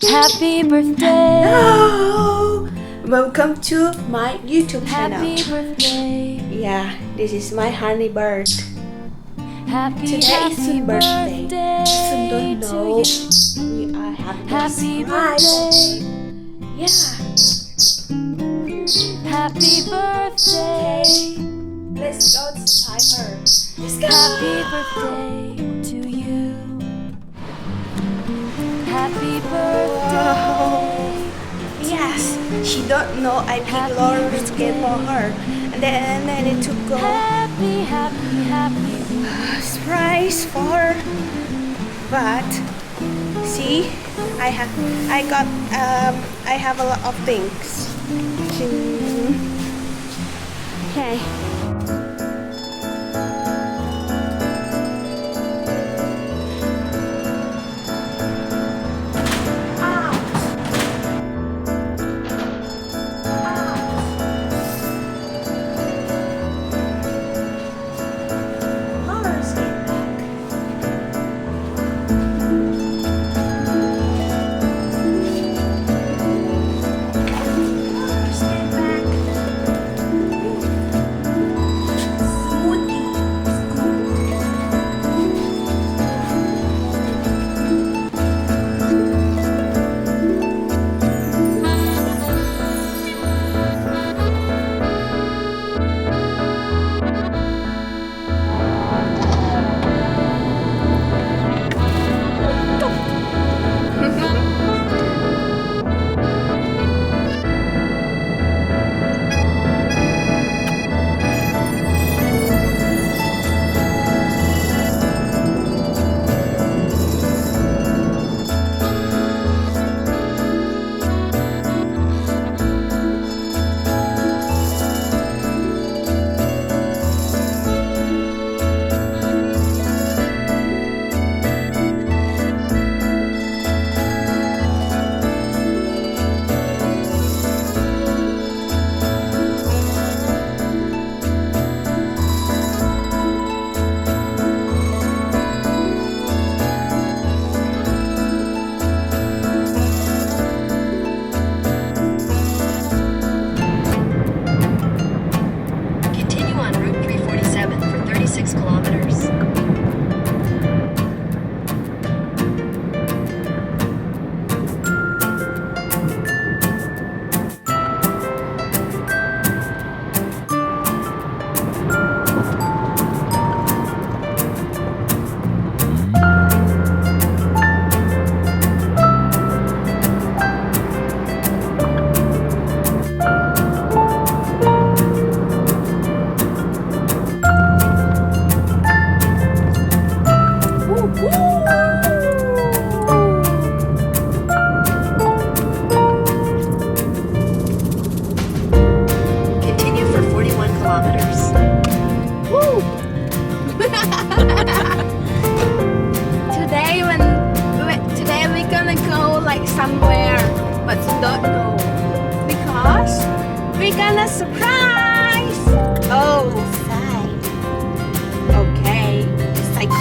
Happy birthday. Hello! Welcome to my YouTube channel. Happy birthday. Yeah, this is my honey bird. Happy, Today is happy his birthday. birthday Some don't to know you. we are having Happy a surprise. birthday. Yeah. Happy birthday. Let's go to surprise her. Let's go. Happy birthday to you. Happy birthday. Yes, she don't know I picked roller skate for her, and then I need to go Happy, happy, happy. surprise for her. But see, I have a lot of things. Okay. Continue on Route 347 for 36 kilometers. Continue for 41 kilometers. Today we're gonna go like somewhere, but don't know because we're gonna surprise. Oh, fine. Okay, cycle.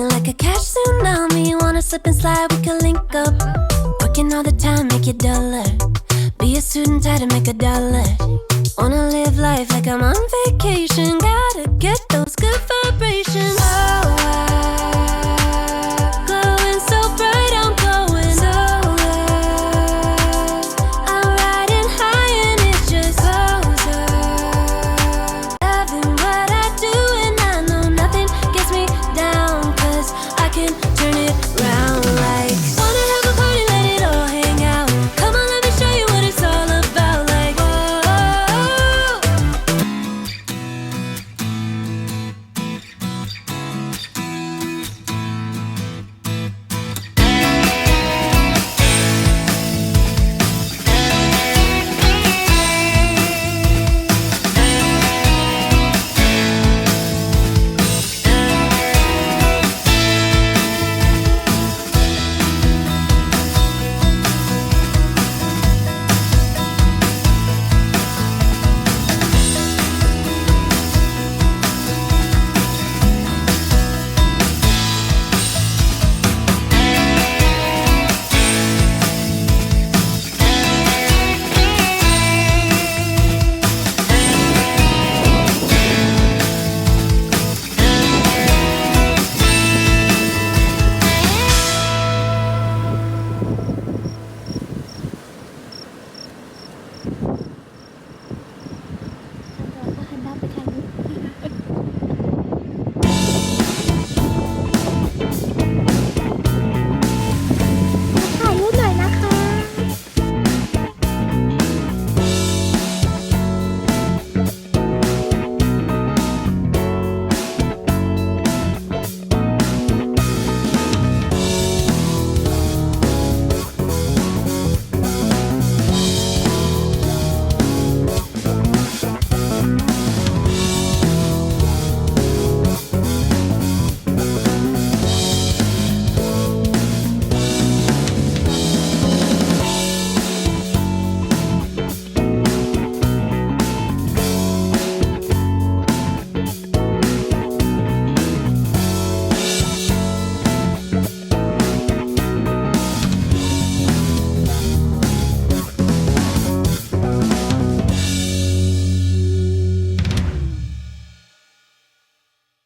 like a cash tsunami. Wanna slip and slide, we can link up. Working all the time, make it duller. Be a student, try to make a dollar. Wanna live life like I'm on vacation. Gotta get those good vibrations. Oh, glowing so bright, I'm glowing so low. I'm riding high and it's just closer. Loving what I do and I know nothing gets me down, 'cause I can turn it round like. Wanna have a party, let it all hang out. Come on, let me show you what it's all about. Like, whoa.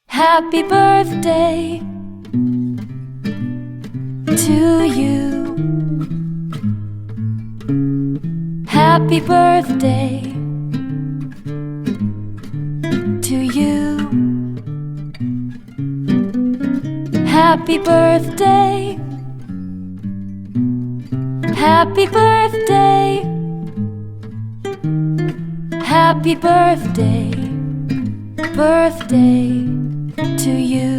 Happy birthday to you. Happy birthday to you. Happy birthday. Happy birthday. Happy birthday. Birthday to you.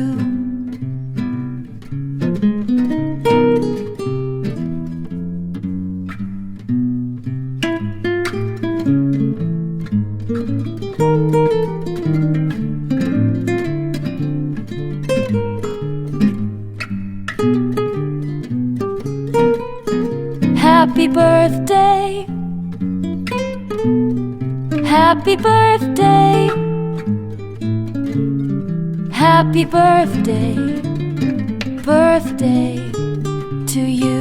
Happy birthday. Happy birthday. Happy birthday. Birthday to you.